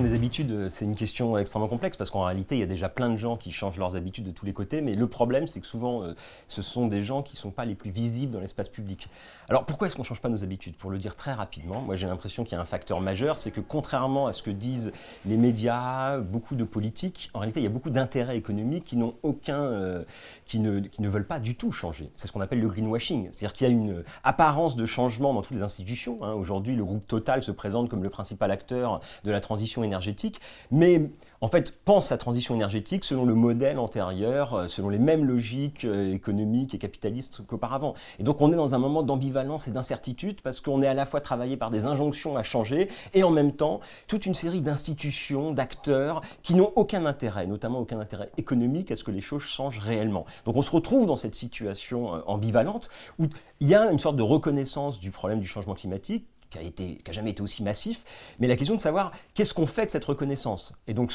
question des habitudes, c'est une question extrêmement complexe parce qu'en réalité, il y a déjà plein de gens qui changent leurs habitudes de tous les côtés, mais le problème, c'est que souvent, ce sont des gens qui ne sont pas les plus visibles dans l'espace public. Alors pourquoi est-ce qu'on ne change pas nos habitudes? Pour le dire très rapidement, moi j'ai l'impression qu'il y a un facteur majeur, c'est que contrairement à ce que disent les médias, beaucoup de politiques, en réalité, il y a beaucoup d'intérêts économiques qui n'ont qui ne veulent pas du tout changer. C'est ce qu'on appelle le greenwashing, c'est-à-dire qu'il y a une apparence de changement dans toutes les institutions. Aujourd'hui, le groupe Total se présente comme le principal acteur de la transition énergétique, mais en fait pense sa transition énergétique selon le modèle antérieur, selon les mêmes logiques économiques et capitalistes qu'auparavant. Et donc on est dans un moment d'ambivalence et d'incertitude parce qu'on est à la fois travaillé par des injonctions à changer et en même temps toute une série d'institutions, d'acteurs qui n'ont aucun intérêt, notamment aucun intérêt économique à ce que les choses changent réellement. Donc on se retrouve dans cette situation ambivalente où il y a une sorte de reconnaissance du problème du changement climatique qui a jamais été aussi massif, mais la question de savoir qu'est-ce qu'on fait de cette reconnaissance. Et donc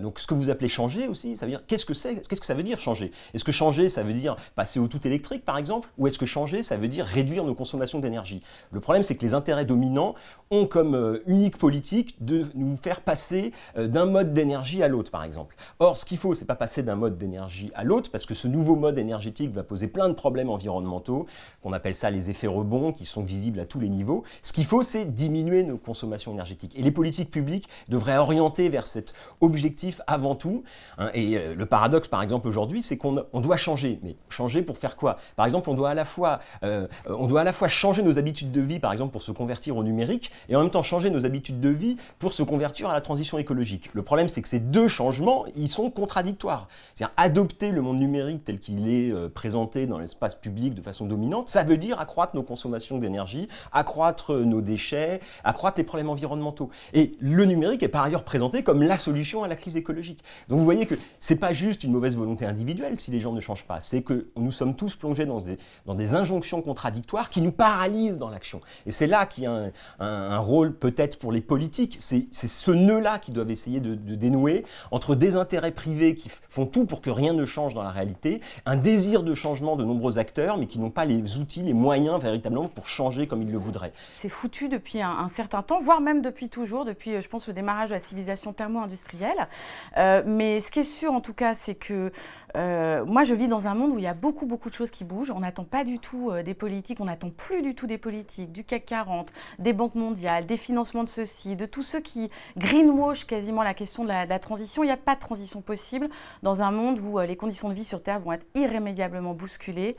donc ce que vous appelez changer aussi, ça veut dire qu'est-ce que ça veut dire changer? Est-ce que changer, ça veut dire passer au tout électrique par exemple, ou est-ce que changer, ça veut dire réduire nos consommations d'énergie? Le problème, c'est que les intérêts dominants ont comme unique politique de nous faire passer d'un mode d'énergie à l'autre par exemple. Or, ce qu'il faut, c'est pas passer d'un mode d'énergie à l'autre, parce que ce nouveau mode énergétique va poser plein de problèmes environnementaux, qu'on appelle ça les effets rebonds, qui sont visibles à tous les niveaux. Ce qu'il faut, c'est diminuer nos consommations énergétiques. Et les politiques publiques devraient orienter vers cet objectif avant tout. Et le paradoxe, par exemple, aujourd'hui, c'est qu'on doit changer. Mais changer pour faire quoi? Par exemple, on doit à la fois changer nos habitudes de vie, par exemple, pour se convertir au numérique, et en même temps changer nos habitudes de vie pour se convertir à la transition écologique. Le problème, c'est que ces deux changements, ils sont contradictoires. C'est-à-dire adopter le monde numérique tel qu'il est présenté dans l'espace public de façon dominante, ça veut dire accroître nos consommations d'énergie, accroître nos déchets, accroître les problèmes environnementaux. Et le numérique est par ailleurs présenté comme la solution à la crise écologique. Donc vous voyez que c'est pas juste une mauvaise volonté individuelle si les gens ne changent pas, c'est que nous sommes tous plongés dans des injonctions contradictoires qui nous paralysent dans l'action. Et c'est là qu'il y a un rôle peut-être pour les politiques, c'est ce nœud-là qu'ils doivent essayer de dénouer entre des intérêts privés qui font tout pour que rien ne change dans la réalité, un désir de changement de nombreux acteurs, mais qui n'ont pas les outils, les moyens véritablement pour changer comme ils le voudraient. C'est foutu depuis un certain temps, voire même depuis toujours, depuis, je pense, le démarrage de la civilisation thermo-industrielle. Mais ce qui est sûr, en tout cas, c'est que moi, je vis dans un monde où il y a beaucoup de choses qui bougent. On n'attend pas du tout des politiques, on n'attend plus du tout des politiques, du CAC 40, des banques mondiales, des financements de ceux-ci, de tous ceux qui greenwash quasiment la question de la transition. Il n'y a pas de transition possible dans un monde où les conditions de vie sur Terre vont être irrémédiablement bousculées.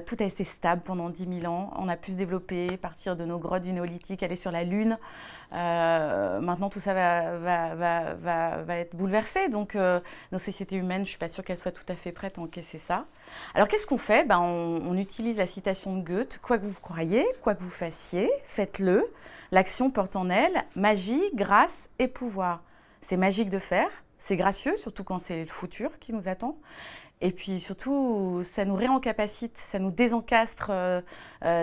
Tout a été stable pendant 10 000 ans. On a pu se développer, partir de nos grottes du néolithique, aller sur la Lune. Maintenant, tout ça va être bouleversé. Donc, nos sociétés humaines, je ne suis pas sûre qu'elles soient tout à fait prêtes à encaisser ça. Alors, qu'est-ce qu'on fait? On utilise la citation de Goethe. Quoi que vous croyiez, quoi que vous fassiez, faites-le. L'action porte en elle magie, grâce et pouvoir. C'est magique de faire, c'est gracieux, surtout quand c'est le futur qui nous attend. Et puis surtout, ça nous réencapacite, ça nous désencastre,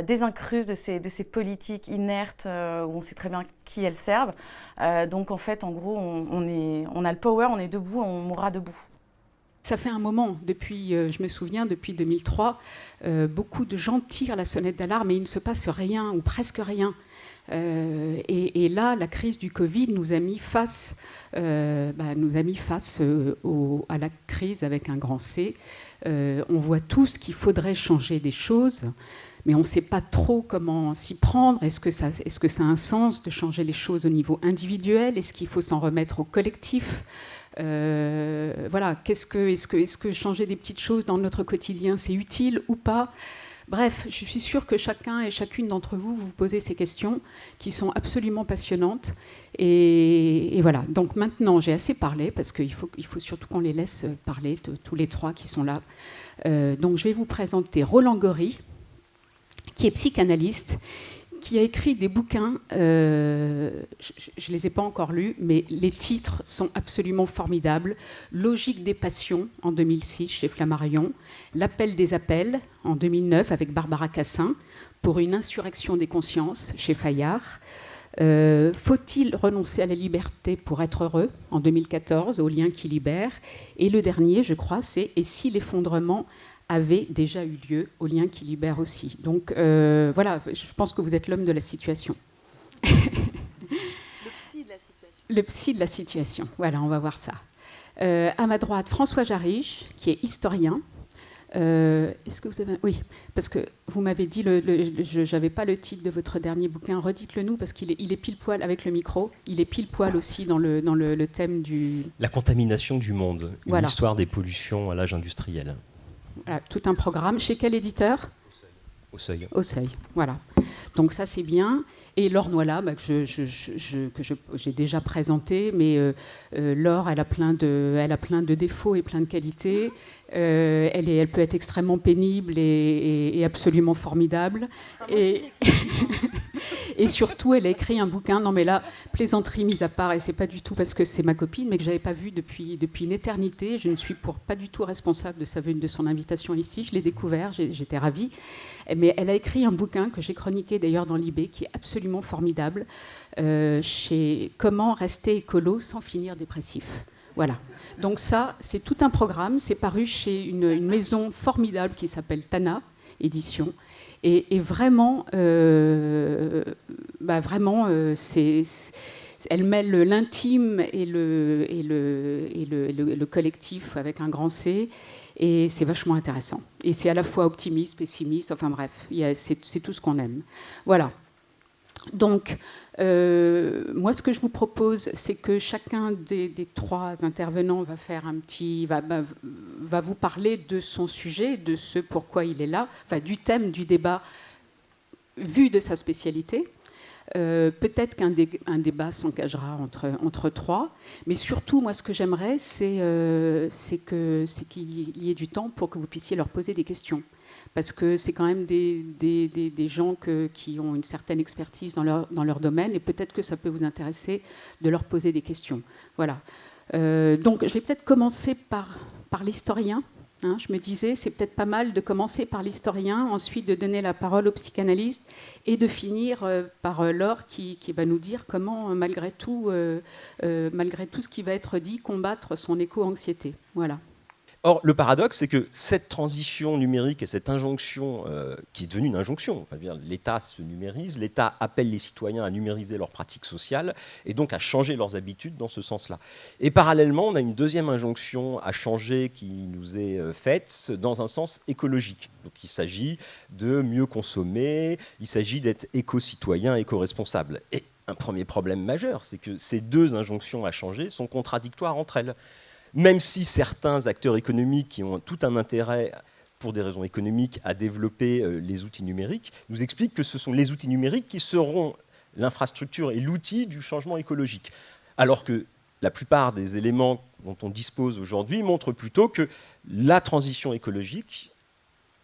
désincruste de ces politiques inertes où on sait très bien qui elles servent. Donc en fait, en gros, on a le power, on est debout, on mourra debout. Ça fait un moment, je me souviens, depuis 2003, beaucoup de gens tirent la sonnette d'alarme et il ne se passe rien ou presque rien. Et là, la crise du Covid nous a mis face, à la crise avec un grand C. On voit tous qu'il faudrait changer des choses, mais on ne sait pas trop comment s'y prendre. Est-ce que ça a un sens de changer les choses au niveau individuel? Est-ce qu'il faut s'en remettre au collectif? Voilà, est-ce que changer des petites choses dans notre quotidien, c'est utile ou pas? Bref, je suis sûre que chacun et chacune d'entre vous vous posez ces questions qui sont absolument passionnantes. Et voilà, donc maintenant j'ai assez parlé parce qu'il faut surtout qu'on les laisse parler, tous les trois qui sont là. Donc je vais vous présenter Roland Gori, qui est psychanalyste, qui a écrit des bouquins, je ne les ai pas encore lus, mais les titres sont absolument formidables. Logique des passions, en 2006, chez Flammarion. L'appel des appels, en 2009, avec Barbara Cassin, pour une insurrection des consciences, chez Fayard. Faut-il renoncer à la liberté pour être heureux, en 2014, au lien qui libère. Et le dernier, je crois, c'est « Et si l'effondrement avait déjà eu lieu, au lien qui libère aussi ». Donc voilà, je pense que vous êtes l'homme de la situation. Le psy de la situation. Le psy de la situation. Voilà, on va voir ça. À ma droite, François Jarige, qui est historien. Est-ce que vous avez... Oui, parce que vous m'avez dit, je n'avais pas le titre de votre dernier bouquin, redites-le nous, parce qu'il est pile poil avec le micro, il est pile poil aussi dans le thème du... La contamination du monde, une voilà. histoire des pollutions à l'âge industriel. Voilà, tout un programme. Chez quel éditeur ? Au Seuil. Au Seuil, voilà. Donc ça c'est bien. Et Laure Noila, que j'ai déjà présenté, mais Laure, elle a plein de défauts et plein de qualités. Elle peut être extrêmement pénible et absolument formidable. Et, et surtout, elle a écrit un bouquin, non mais là, plaisanterie mise à part, et c'est pas du tout parce que c'est ma copine, mais que j'avais pas vu depuis une éternité. Je ne suis pas du tout responsable de son invitation ici. Je l'ai découvert, j'étais ravie. Mais elle a écrit un bouquin que j'ai chroniqué d'ailleurs dans l'IB, qui est absolument formidable, chez Comment rester écolo sans finir dépressif. Voilà. Donc ça, c'est tout un programme. C'est paru chez une maison formidable qui s'appelle Tana Édition. Et vraiment, elle mêle l'intime et le collectif avec un grand C. Et c'est vachement intéressant. Et c'est à la fois optimiste, pessimiste, enfin bref, c'est tout ce qu'on aime. Voilà. Donc, moi, ce que je vous propose, c'est que chacun des trois intervenants va faire va vous parler de son sujet, de ce pourquoi il est là, enfin, du thème du débat vu de sa spécialité. Peut-être qu'un débat s'engagera entre trois, mais surtout, moi, ce que j'aimerais, c'est qu'il y ait du temps pour que vous puissiez leur poser des questions. Parce que c'est quand même des gens qui ont une certaine expertise dans leur domaine, et peut-être que ça peut vous intéresser de leur poser des questions. Voilà. Donc, je vais peut-être commencer par l'historien. Hein, je me disais, c'est peut-être pas mal de commencer par l'historien, ensuite de donner la parole au psychanalyste et de finir par Laure qui va nous dire comment, malgré tout ce qui va être dit, combattre son éco-anxiété. Voilà. Or, le paradoxe, c'est que cette transition numérique et cette injonction, qui est devenue une injonction, enfin, l'État se numérise, l'État appelle les citoyens à numériser leurs pratiques sociales et donc à changer leurs habitudes dans ce sens-là. Et parallèlement, on a une deuxième injonction à changer qui nous est faite dans un sens écologique. Donc il s'agit de mieux consommer, il s'agit d'être éco-citoyen, éco-responsable. Et un premier problème majeur, c'est que ces deux injonctions à changer sont contradictoires entre elles. Même si certains acteurs économiques qui ont tout un intérêt, pour des raisons économiques, à développer les outils numériques, nous expliquent que ce sont les outils numériques qui seront l'infrastructure et l'outil du changement écologique. Alors que la plupart des éléments dont on dispose aujourd'hui montrent plutôt que la transition écologique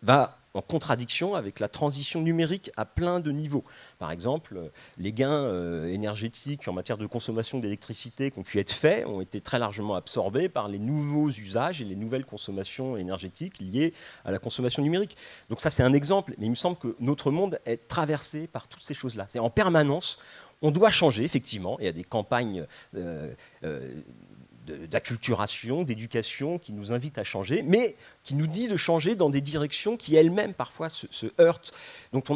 va en contradiction avec la transition numérique à plein de niveaux. Par exemple, les gains énergétiques en matière de consommation d'électricité qui ont pu être faits ont été très largement absorbés par les nouveaux usages et les nouvelles consommations énergétiques liées à la consommation numérique. Donc ça, c'est un exemple, mais il me semble que notre monde est traversé par toutes ces choses-là. C'est en permanence, on doit changer, effectivement. Il y a des campagnes d'acculturation, d'éducation qui nous invite à changer, mais qui nous dit de changer dans des directions qui elles-mêmes parfois se heurtent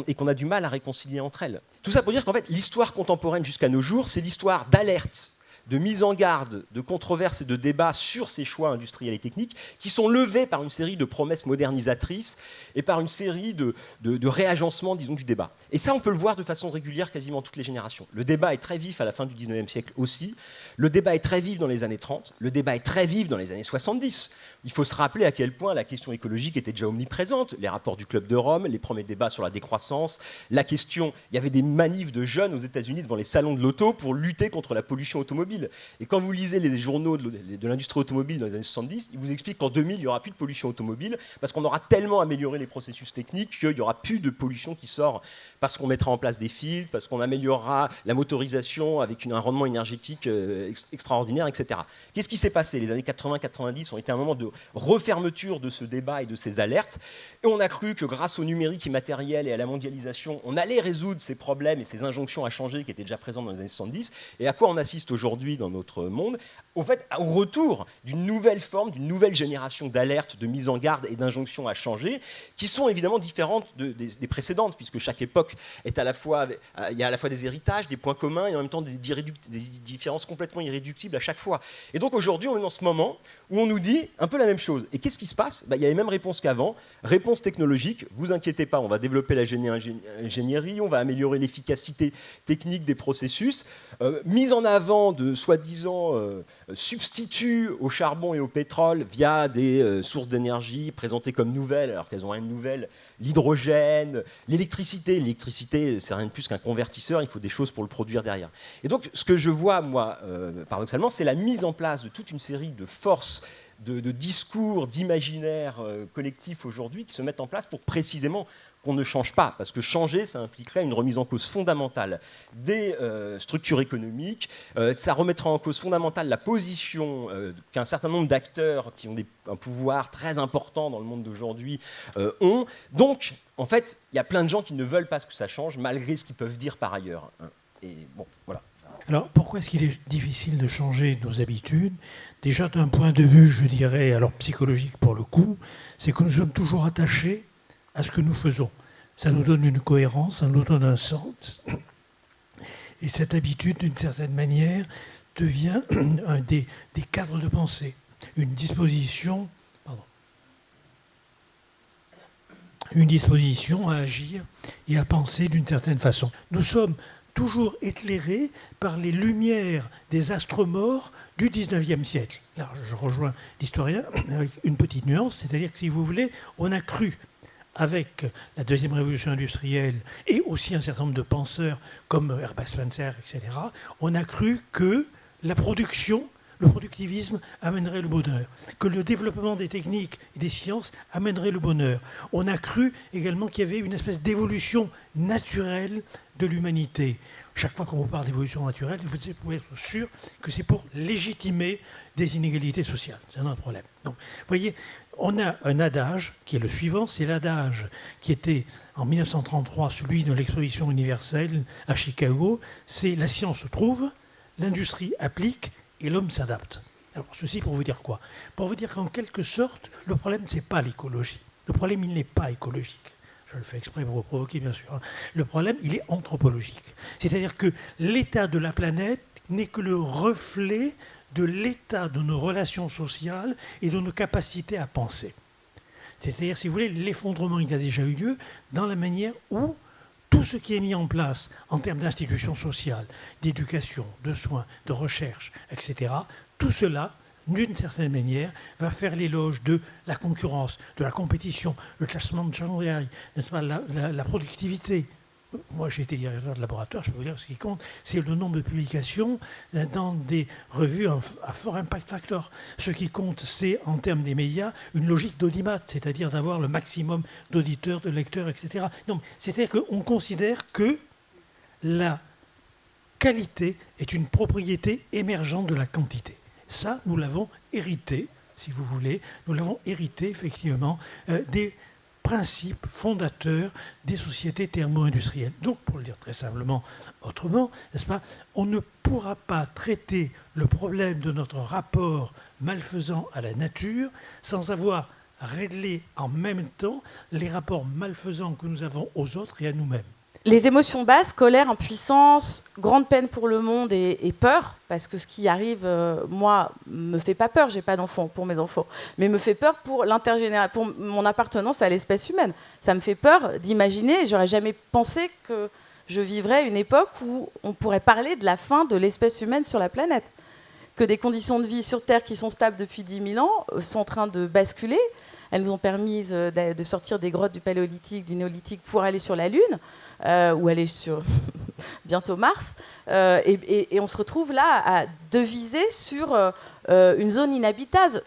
et qu'on a du mal à réconcilier entre elles. Tout ça pour dire qu'en fait, l'histoire contemporaine jusqu'à nos jours, c'est l'histoire d'alerte, de mise en garde, de controverses et de débats sur ces choix industriels et techniques qui sont levés par une série de promesses modernisatrices et par une série de réagencements, disons, du débat. Et ça, on peut le voir de façon régulière quasiment toutes les générations. Le débat est très vif à la fin du 19e siècle aussi. Le débat est très vif dans les années 30. Le débat est très vif dans les années 70. Il faut se rappeler à quel point la question écologique était déjà omniprésente. Les rapports du Club de Rome, les premiers débats sur la décroissance, la question... Il y avait des manifs de jeunes aux États-Unis devant les salons de l'auto pour lutter contre la pollution automobile. Et quand vous lisez les journaux de l'industrie automobile dans les années 70, ils vous expliquent qu'en 2000, il n'y aura plus de pollution automobile parce qu'on aura tellement amélioré les processus techniques qu'il n'y aura plus de pollution qui sort parce qu'on mettra en place des filtres, parce qu'on améliorera la motorisation avec un rendement énergétique extraordinaire, etc. Qu'est-ce qui s'est passé ? Les années 80-90 ont été un moment de refermeture de ce débat et de ces alertes. Et on a cru que grâce au numérique immatériel et à la mondialisation, on allait résoudre ces problèmes et ces injonctions à changer qui étaient déjà présentes dans les années 70. Et à quoi on assiste aujourd'hui ? aujourd'hui dans notre monde, au fait, au retour d'une nouvelle forme, d'une nouvelle génération d'alertes, de mise en garde et d'injonctions à changer, qui sont évidemment différentes des précédentes, puisque chaque époque est à la fois, il y a à la fois des héritages, des points communs, et en même temps des différences complètement irréductibles à chaque fois. Et donc aujourd'hui, on est dans ce moment où on nous dit un peu la même chose. Et qu'est-ce qui se passe? Il y a les mêmes réponses qu'avant. Réponse technologique, vous inquiétez pas, on va développer la ingénierie, on va améliorer l'efficacité technique des processus, mise en avant de soi-disant substituts au charbon et au pétrole via des sources d'énergie présentées comme nouvelles, alors qu'elles ont rien de nouvelle, l'hydrogène, l'électricité. L'électricité, c'est rien de plus qu'un convertisseur, il faut des choses pour le produire derrière. Et donc, ce que je vois, moi, paradoxalement, c'est la mise en place de toute une série de forces, de discours, d'imaginaires collectifs aujourd'hui qui se mettent en place pour précisément qu'on ne change pas, parce que changer, ça impliquerait une remise en cause fondamentale des structures économiques, ça remettrait en cause fondamentale la position qu'un certain nombre d'acteurs qui ont un pouvoir très important dans le monde d'aujourd'hui ont. Donc, en fait, il y a plein de gens qui ne veulent pas que ça change, malgré ce qu'ils peuvent dire par ailleurs. Et bon, voilà. Alors, pourquoi est-ce qu'il est difficile de changer nos habitudes? Déjà, d'un point de vue, je dirais, alors psychologique pour le coup, c'est que nous sommes toujours attachés à ce que nous faisons. Ça nous donne une cohérence, ça nous donne un sens. Et cette habitude, d'une certaine manière, devient un des cadres de pensée, une disposition à agir et à penser d'une certaine façon. Nous sommes toujours éclairés par les lumières des astres morts du 19e siècle. Là, je rejoins l'historien avec une petite nuance, c'est-à-dire que, si vous voulez, on a cru, avec la deuxième révolution industrielle et aussi un certain nombre de penseurs comme Herbert Spencer, etc., on a cru que la production, le productivisme amènerait le bonheur, que le développement des techniques et des sciences amènerait le bonheur. On a cru également qu'il y avait une espèce d'évolution naturelle de l'humanité. Chaque fois qu'on vous parle d'évolution naturelle, vous pouvez être sûr que c'est pour légitimer des inégalités sociales. C'est un autre problème. Donc, vous voyez, on a un adage qui est le suivant, c'est l'adage qui était en 1933 celui de l'exposition universelle à Chicago, c'est la science trouve, l'industrie applique et l'homme s'adapte. Alors ceci pour vous dire quoi? Pour vous dire qu'en quelque sorte, le problème c'est pas l'écologie. Le problème il n'est pas écologique. Je le fais exprès pour vous provoquer bien sûr. Le problème il est anthropologique. C'est-à-dire que l'état de la planète n'est que le reflet de l'état de nos relations sociales et de nos capacités à penser. C'est-à-dire, si vous voulez, l'effondrement, il a déjà eu lieu dans la manière où tout ce qui est mis en place en termes d'institutions sociales, d'éducation, de soins, de recherche, etc., tout cela, d'une certaine manière, va faire l'éloge de la concurrence, de la compétition, le classement de Shanghai, n'est-ce pas, la productivité. Moi, j'ai été directeur de laboratoire, je peux vous dire ce qui compte, c'est le nombre de publications dans des revues à fort impact factor. Ce qui compte, c'est, en termes des médias, une logique d'audimat, c'est-à-dire d'avoir le maximum d'auditeurs, de lecteurs, etc. Donc, c'est-à-dire qu'on considère que la qualité est une propriété émergente de la quantité. Ça, nous l'avons hérité, si vous voulez, nous l'avons hérité, effectivement, des principes fondateurs des sociétés thermo-industrielles. Donc, pour le dire très simplement autrement, n'est-ce pas, on ne pourra pas traiter le problème de notre rapport malfaisant à la nature sans avoir réglé en même temps les rapports malfaisants que nous avons aux autres et à nous-mêmes. Les émotions basses, colère, impuissance, grande peine pour le monde et peur, parce que ce qui arrive, moi, me fait pas peur, j'ai pas d'enfants pour mes enfants, mais me fait peur pour pour mon appartenance à l'espèce humaine. Ça me fait peur d'imaginer, j'aurais jamais pensé que je vivrais une époque où on pourrait parler de la fin de l'espèce humaine sur la planète, que des conditions de vie sur Terre qui sont stables depuis 10 000 ans sont en train de basculer. Elles nous ont permis de sortir des grottes du Paléolithique, du Néolithique pour aller sur la Lune. Ou aller sur bientôt Mars, et on se retrouve là à deviser sur une zone inhabitable.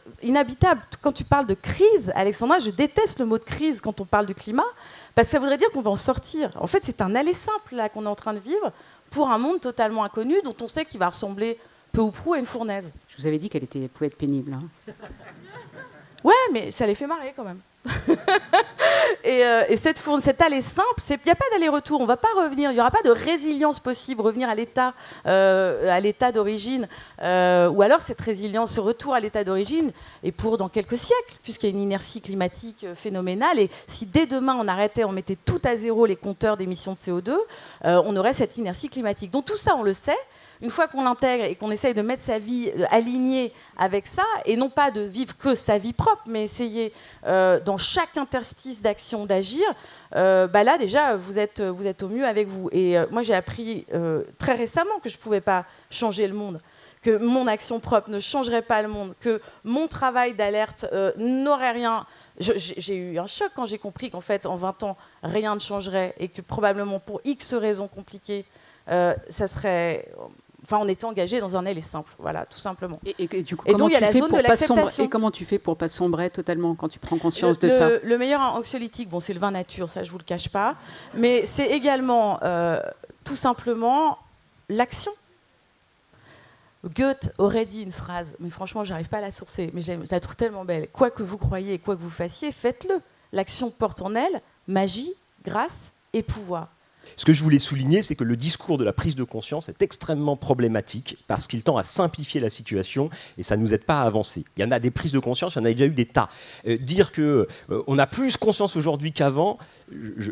Quand tu parles de crise, Alexandra, je déteste le mot de crise quand on parle du climat, parce que ça voudrait dire qu'on va en sortir. En fait, c'est un aller simple là qu'on est en train de vivre pour un monde totalement inconnu, dont on sait qu'il va ressembler peu ou prou à une fournaise. Je vous avais dit qu'elle pouvait être pénible. Hein. Ouais, mais ça les fait marrer quand même. Et cet aller simple, il n'y a pas d'aller-retour, on ne va pas revenir, il n'y aura pas de résilience possible, revenir à l'état d'origine, ou alors cette résilience, ce retour à l'état d'origine est pour dans quelques siècles, puisqu'il y a une inertie climatique phénoménale, et si dès demain on mettait tout à zéro les compteurs d'émissions de CO2, on aurait cette inertie climatique. Donc tout ça, on le sait. Une fois qu'on l'intègre et qu'on essaye de mettre sa vie alignée avec ça, et non pas de vivre que sa vie propre, mais essayer dans chaque interstice d'action d'agir, là déjà vous êtes au mieux avec vous. Et moi j'ai appris très récemment que je ne pouvais pas changer le monde, que mon action propre ne changerait pas le monde, que mon travail d'alerte n'aurait rien... J'ai eu un choc quand j'ai compris qu'en fait en 20 ans rien ne changerait et que probablement pour X raisons compliquées, ça serait... Enfin, on était engagé dans un aller simple, voilà, tout simplement. Et du coup, et donc, il y a la zone de l'acceptation. Et comment tu fais pour pas sombrer totalement quand tu prends conscience de ça? Le meilleur anxiolytique, bon, c'est le vin nature, ça je vous le cache pas, mais c'est également tout simplement l'action. Goethe aurait dit une phrase, mais franchement, j'arrive pas à la sourcer, mais je la trouve tellement belle. Quoi que vous croyiez et quoi que vous fassiez, faites-le. L'action porte en elle magie, grâce et pouvoir. Ce que je voulais souligner, c'est que le discours de la prise de conscience est extrêmement problématique parce qu'il tend à simplifier la situation et ça ne nous aide pas à avancer. Il y en a des prises de conscience, il y en a déjà eu des tas. Dire qu'on a plus conscience aujourd'hui qu'avant, je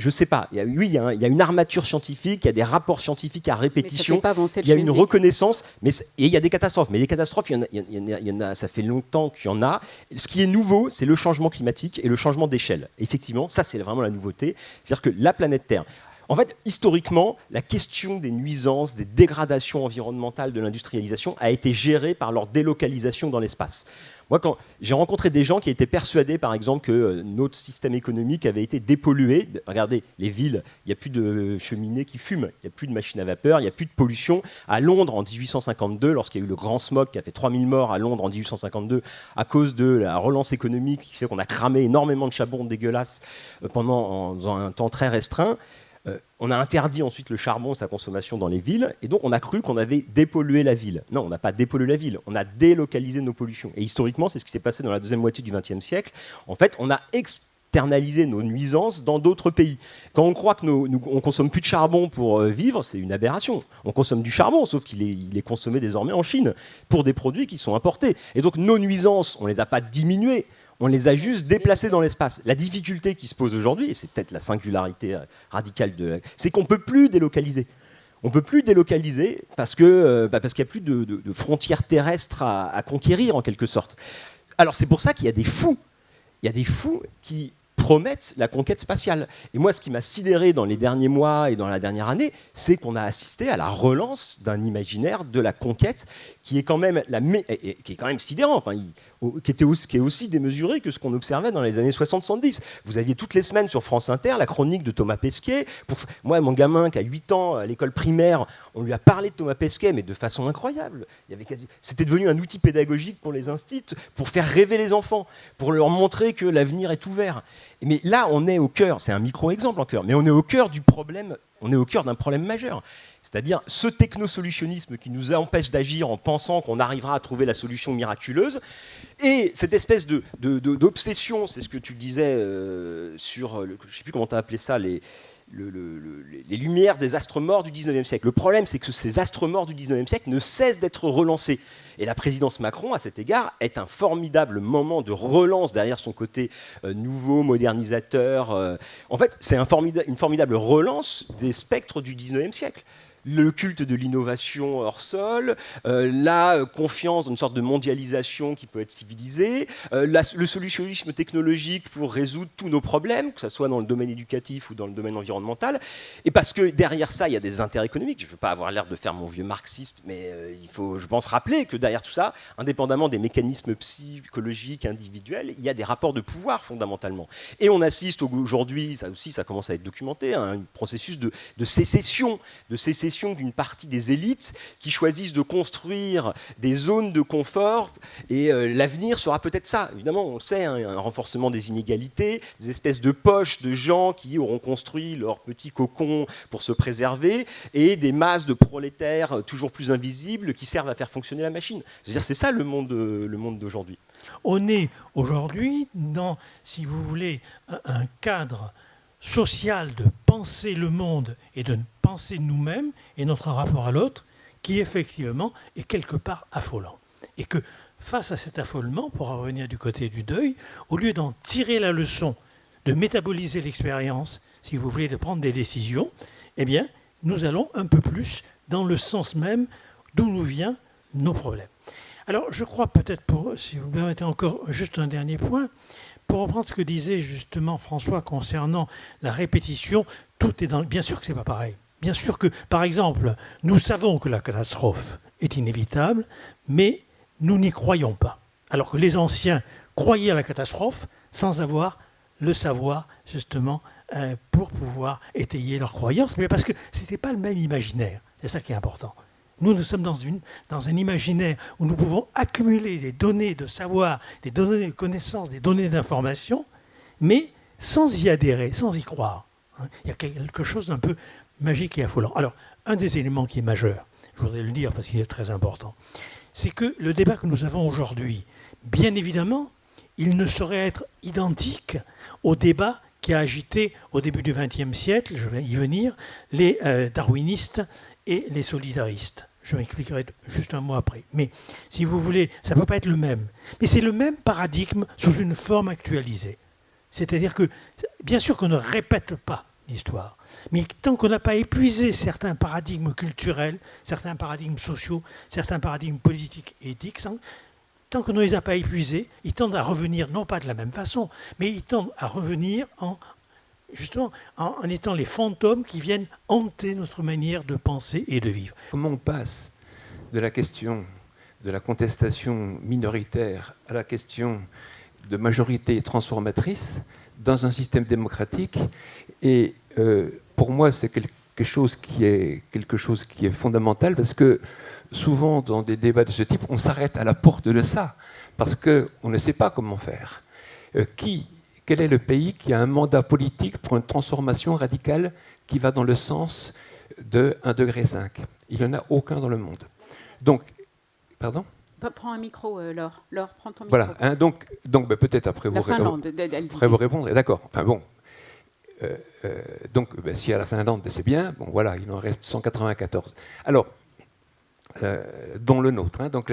ne sais pas. Il y a une armature scientifique, il y a des rapports scientifiques à répétition, il y a une reconnaissance, et il y a des catastrophes. Mais les catastrophes, il y en a, ça fait longtemps qu'il y en a. Ce qui est nouveau, c'est le changement climatique et le changement d'échelle. Effectivement, ça c'est vraiment la nouveauté. C'est-à-dire que la planète Terre... En fait, historiquement, la question des nuisances, des dégradations environnementales de l'industrialisation a été gérée par leur délocalisation dans l'espace. Moi, quand j'ai rencontré des gens qui étaient persuadés, par exemple, que notre système économique avait été dépollué. Regardez, les villes, il n'y a plus de cheminées qui fument, il n'y a plus de machines à vapeur, il n'y a plus de pollution. À Londres, en 1852, lorsqu'il y a eu le grand smog qui a fait 3000 morts à Londres en 1852, à cause de la relance économique qui fait qu'on a cramé énormément de charbon dégueulasse dans un temps très restreint, on a interdit ensuite le charbon, sa consommation dans les villes, et donc on a cru qu'on avait dépollué la ville. Non, on n'a pas dépollué la ville, on a délocalisé nos pollutions. Et historiquement, c'est ce qui s'est passé dans la deuxième moitié du XXe siècle. En fait, on a externalisé nos nuisances dans d'autres pays. Quand on croit qu'on ne consomme plus de charbon pour vivre, c'est une aberration. On consomme du charbon, sauf qu'il est consommé désormais en Chine, pour des produits qui sont importés. Et donc nos nuisances, on ne les a pas diminuées, on les a juste déplacés dans l'espace. La difficulté qui se pose aujourd'hui, et c'est peut-être la singularité radicale c'est qu'on ne peut plus délocaliser. On ne peut plus délocaliser parce qu'il n'y a plus de frontières terrestres à conquérir, en quelque sorte. Alors c'est pour ça qu'il y a des fous. Il y a des fous qui promettent la conquête spatiale. Et moi, ce qui m'a sidéré dans les derniers mois et dans la dernière année, c'est qu'on a assisté à la relance d'un imaginaire de la conquête qui est quand même, qui est quand même sidérant, enfin, qui est aussi démesuré que ce qu'on observait dans les années 60-70. Vous aviez toutes les semaines sur France Inter la chronique de Thomas Pesquet. Moi, mon gamin qui a 8 ans à l'école primaire, on lui a parlé de Thomas Pesquet, mais de façon incroyable. C'était devenu un outil pédagogique pour les instituts, pour faire rêver les enfants, pour leur montrer que l'avenir est ouvert. Mais là, on est au cœur, c'est un micro-exemple encore, mais on est au cœur du problème, on est au cœur d'un problème majeur. C'est-à-dire ce technosolutionnisme qui nous empêche d'agir en pensant qu'on arrivera à trouver la solution miraculeuse, et cette espèce d'obsession, c'est ce que tu disais sur, je ne sais plus comment tu as appelé ça, les lumières des astres morts du 19e siècle. Le problème, c'est que ces astres morts du 19e siècle ne cessent d'être relancés. Et la présidence Macron, à cet égard, est un formidable moment de relance derrière son côté nouveau, modernisateur. En fait, c'est une formidable relance des spectres du 19e siècle. Le culte de l'innovation hors sol, la confiance dans une sorte de mondialisation qui peut être civilisée, le solutionnisme technologique pour résoudre tous nos problèmes, que ce soit dans le domaine éducatif ou dans le domaine environnemental. Et parce que derrière ça, il y a des intérêts économiques. Je ne veux pas avoir l'air de faire mon vieux marxiste, mais il faut, je pense, rappeler que derrière tout ça, indépendamment des mécanismes psychologiques individuels, il y a des rapports de pouvoir fondamentalement. Et on assiste aujourd'hui, ça aussi, ça commence à être documenté, un processus de sécession l'obsession d'une partie des élites qui choisissent de construire des zones de confort, et l'avenir sera peut-être ça. Évidemment, on le sait, hein, un renforcement des inégalités, des espèces de poches de gens qui auront construit leur petit cocon pour se préserver, et des masses de prolétaires toujours plus invisibles qui servent à faire fonctionner la machine. Je veux dire, c'est ça le monde d'aujourd'hui. On est aujourd'hui dans, si vous voulez, un cadre social de penser le monde et de penser nous-mêmes et notre rapport à l'autre qui effectivement est quelque part affolant. Et que face à cet affolement, pour en revenir du côté du deuil, au lieu d'en tirer la leçon, de métaboliser l'expérience, si vous voulez, de prendre des décisions, eh bien, nous allons un peu plus dans le sens même d'où nous viennent nos problèmes. Alors, je crois peut-être, si vous me permettez encore juste un dernier point, pour reprendre ce que disait justement François concernant la répétition, tout est dans... Bien sûr que ce n'est pas pareil. Bien sûr que, par exemple, nous savons que la catastrophe est inévitable, mais nous n'y croyons pas. Alors que les anciens croyaient à la catastrophe sans avoir le savoir, justement, pour pouvoir étayer leurs croyances, mais parce que ce n'était pas le même imaginaire. C'est ça qui est important. Nous sommes dans un imaginaire où nous pouvons accumuler des données de savoir, des données de connaissances, des données d'information, mais sans y adhérer, sans y croire. Il y a quelque chose d'un peu magique et affolant. Alors, un des éléments qui est majeur, je voudrais le dire parce qu'il est très important, c'est que le débat que nous avons aujourd'hui, bien évidemment, il ne saurait être identique au débat qui a agité au début du XXe siècle, je vais y venir, les darwinistes et les solidaristes. Je m'expliquerai juste un mot après. Mais si vous voulez, ça ne peut pas être le même. Mais c'est le même paradigme sous une forme actualisée. C'est-à-dire que, bien sûr qu'on ne répète pas l'histoire, mais tant qu'on n'a pas épuisé certains paradigmes culturels, certains paradigmes sociaux, certains paradigmes politiques et éthiques, tant qu'on ne les a pas épuisés, ils tendent à revenir, non pas de la même façon, mais ils tendent à revenir justement en étant les fantômes qui viennent hanter notre manière de penser et de vivre. Comment on passe de la question de la contestation minoritaire à la question de majorité transformatrice dans un système démocratique? Et pour moi, c'est quelque chose qui est fondamental, parce que souvent, dans des débats de ce type, on s'arrête à la porte de ça, parce qu'on ne sait pas comment faire. Quel est le pays qui a un mandat politique pour une transformation radicale qui va dans le sens de 1,5 degré? Il n'y en a aucun dans le monde. Donc, pardon ? Prends un micro, Laure. Laure, prends ton micro. Voilà, hein, donc peut-être après vous répondre. D'accord. Enfin bon. Donc, si à la Finlande, c'est bien. Bon, voilà, il en reste 194. Alors, dont le nôtre. Hein, donc,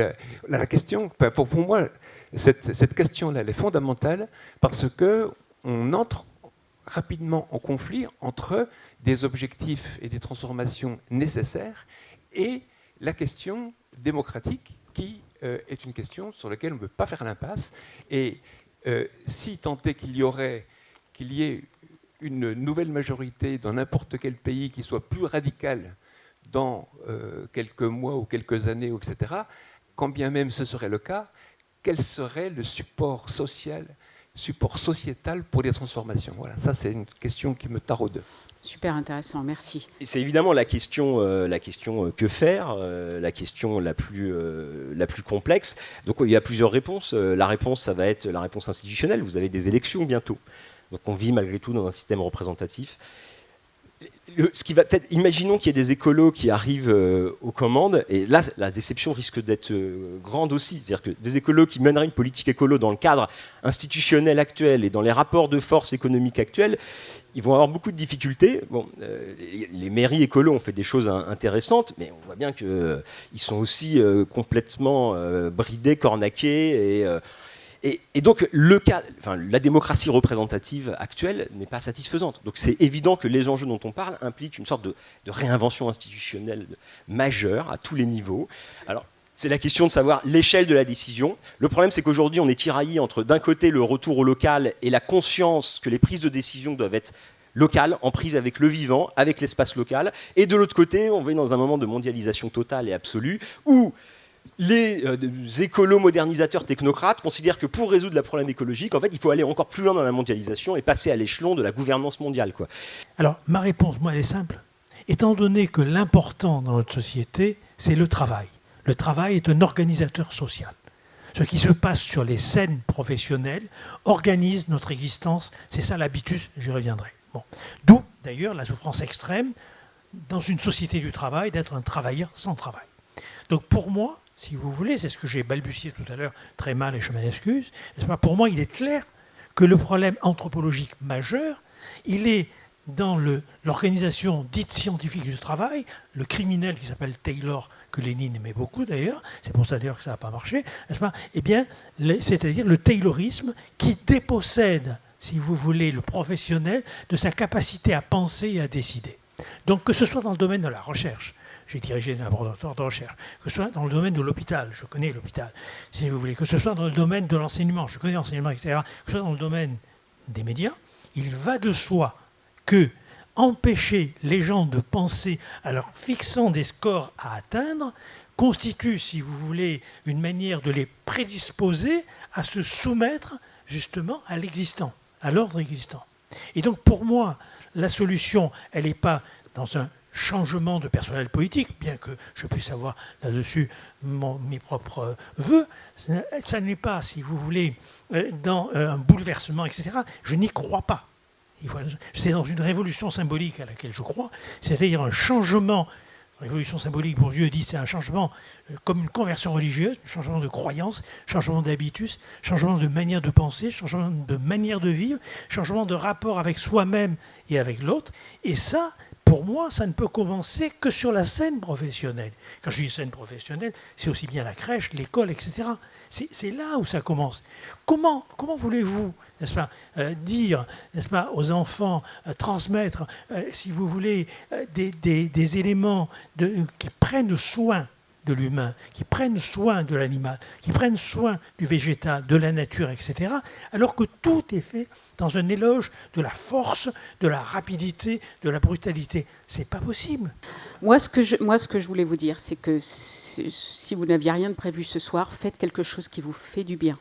la question, pour moi, cette question-là, elle est fondamentale parce qu'on entre rapidement en conflit entre des objectifs et des transformations nécessaires et la question démocratique qui est une question sur laquelle on ne peut pas faire l'impasse. Et si tant est qu'il y ait une nouvelle majorité dans n'importe quel pays qui soit plus radicale dans quelques mois ou quelques années, etc., quand bien même ce serait le cas, quel serait le support social, support sociétal pour les transformations? Voilà, ça c'est une question qui me taraude. Super intéressant, merci. Et c'est évidemment la question que faire, la question la plus complexe. Donc il y a plusieurs réponses. La réponse, ça va être la réponse institutionnelle. Vous avez des élections bientôt. Donc on vit malgré tout dans un système représentatif. Ce qui va peut-être, imaginons qu'il y ait des écolos qui arrivent aux commandes, et là, la déception risque d'être grande aussi. C'est-à-dire que des écolos qui mèneraient une politique écolo dans le cadre institutionnel actuel et dans les rapports de force économiques actuels, ils vont avoir beaucoup de difficultés. Bon, les mairies écolos ont fait des choses intéressantes, mais on voit bien qu'ils sont aussi complètement bridés, cornaqués, et donc, la démocratie représentative actuelle n'est pas satisfaisante. Donc c'est évident que les enjeux dont on parle impliquent une sorte de réinvention institutionnelle majeure à tous les niveaux. Alors, c'est la question de savoir l'échelle de la décision. Le problème, c'est qu'aujourd'hui, on est tiraillé entre, d'un côté, le retour au local et la conscience que les prises de décision doivent être locales, en prise avec le vivant, avec l'espace local. Et de l'autre côté, on est dans un moment de mondialisation totale et absolue, où les écolos modernisateurs technocrates considèrent que pour résoudre le problème écologique, en fait, il faut aller encore plus loin dans la mondialisation et passer à l'échelon de la gouvernance mondiale, quoi. Alors, ma réponse, moi, elle est simple. étant donné que l'important dans notre société, c'est le travail. Le travail est un organisateur social. Ce qui se passe sur les scènes professionnelles organise notre existence. C'est ça l'habitus, j'y reviendrai. Bon. D'où, d'ailleurs, la souffrance extrême, dans une société du travail, d'être un travailleur sans travail. Donc pour moi, si vous voulez, c'est ce que j'ai balbutié tout à l'heure, très mal et je m'en excuse, pour moi, il est clair que le problème anthropologique majeur, il est dans l'organisation dite scientifique du travail, le criminel qui s'appelle Taylor, que Lénine aimait beaucoup d'ailleurs, c'est pour ça d'ailleurs que ça n'a pas marché, n'est-ce pas ? Eh bien, c'est-à-dire le taylorisme qui dépossède, si vous voulez, le professionnel de sa capacité à penser et à décider. Donc que ce soit dans le domaine de la recherche, j'ai dirigé un laboratoire de recherche, que ce soit dans le domaine de l'hôpital, je connais l'hôpital, si vous voulez, que ce soit dans le domaine de l'enseignement, je connais l'enseignement, etc., que ce soit dans le domaine des médias, il va de soi que empêcher les gens de penser en leur fixant des scores à atteindre constitue, si vous voulez, une manière de les prédisposer à se soumettre justement à l'existant, à l'ordre existant. Et donc pour moi, la solution, elle n'est pas dans un changement de personnel politique, bien que je puisse avoir là-dessus mes propres vœux, ça n'est pas, si vous voulez, dans un bouleversement, etc. Je n'y crois pas. C'est dans une révolution symbolique à laquelle je crois, c'est-à-dire un changement. Révolution symbolique, Bourdieu dit, c'est un changement comme une conversion religieuse, un changement de croyance, changement d'habitus, changement de manière de penser, changement de manière de vivre, changement de rapport avec soi-même et avec l'autre. Et ça, pour moi, ça ne peut commencer que sur la scène professionnelle. Quand je dis scène professionnelle, c'est aussi bien la crèche, l'école, etc. C'est là où ça commence. Comment voulez-vous, n'est-ce pas, dire, n'est-ce pas, aux enfants, transmettre, si vous voulez, des éléments qui prennent soin de l'humain, qui prennent soin de l'animal, qui prennent soin du végétal, de la nature, etc., alors que tout est fait dans un éloge de la force, de la rapidité, de la brutalité. C'est pas possible. Moi, ce que je voulais vous dire, c'est que si vous n'aviez rien de prévu ce soir, faites quelque chose qui vous fait du bien.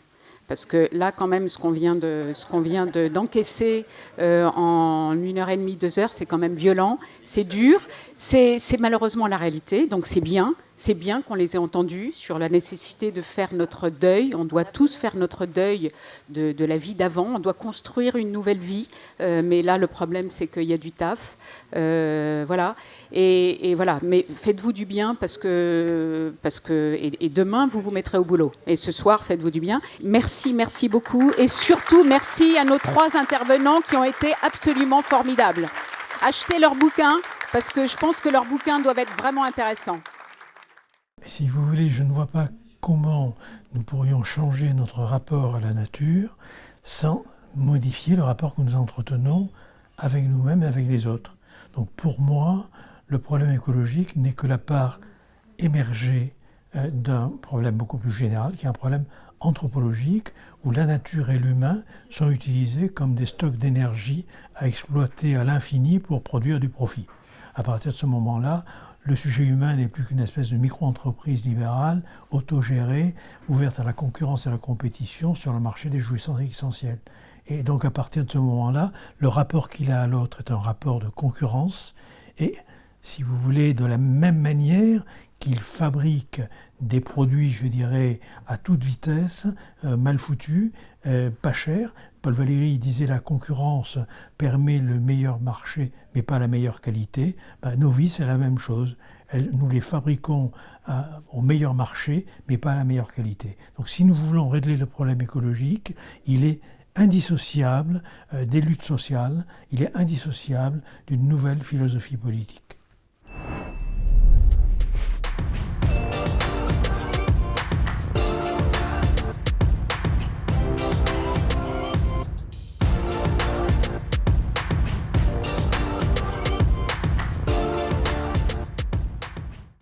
Parce que là, quand même, ce qu'on vient d'encaisser en 1h30, 2 heures, c'est quand même violent, c'est dur, c'est malheureusement la réalité, donc c'est bien. C'est bien qu'on les ait entendus sur la nécessité de faire notre deuil. On doit tous faire notre deuil de la vie d'avant. On doit construire une nouvelle vie. Mais là, le problème, c'est qu'il y a du taf. Voilà. Et voilà. Mais faites-vous du bien parce que demain, vous vous mettrez au boulot. Et ce soir, faites-vous du bien. Merci beaucoup. Et surtout, merci à nos 3 intervenants qui ont été absolument formidables. Achetez leurs bouquins parce que je pense que leurs bouquins doivent être vraiment intéressants. Si vous voulez, je ne vois pas comment nous pourrions changer notre rapport à la nature sans modifier le rapport que nous entretenons avec nous-mêmes et avec les autres. Donc pour moi, le problème écologique n'est que la part émergée d'un problème beaucoup plus général, qui est un problème anthropologique, où la nature et l'humain sont utilisés comme des stocks d'énergie à exploiter à l'infini pour produire du profit. À partir de ce moment-là, le sujet humain n'est plus qu'une espèce de micro-entreprise libérale, autogérée, ouverte à la concurrence et à la compétition sur le marché des jouissances essentielles. Et donc à partir de ce moment-là, le rapport qu'il a à l'autre est un rapport de concurrence. Et si vous voulez, de la même manière qu'il fabrique des produits, je dirais, à toute vitesse, mal foutus, pas chers. Paul Valéry disait la concurrence permet le meilleur marché, mais pas la meilleure qualité. Nos vies, c'est la même chose. Nous les fabriquons au meilleur marché, mais pas à la meilleure qualité. Donc si nous voulons régler le problème écologique, il est indissociable des luttes sociales, il est indissociable d'une nouvelle philosophie politique.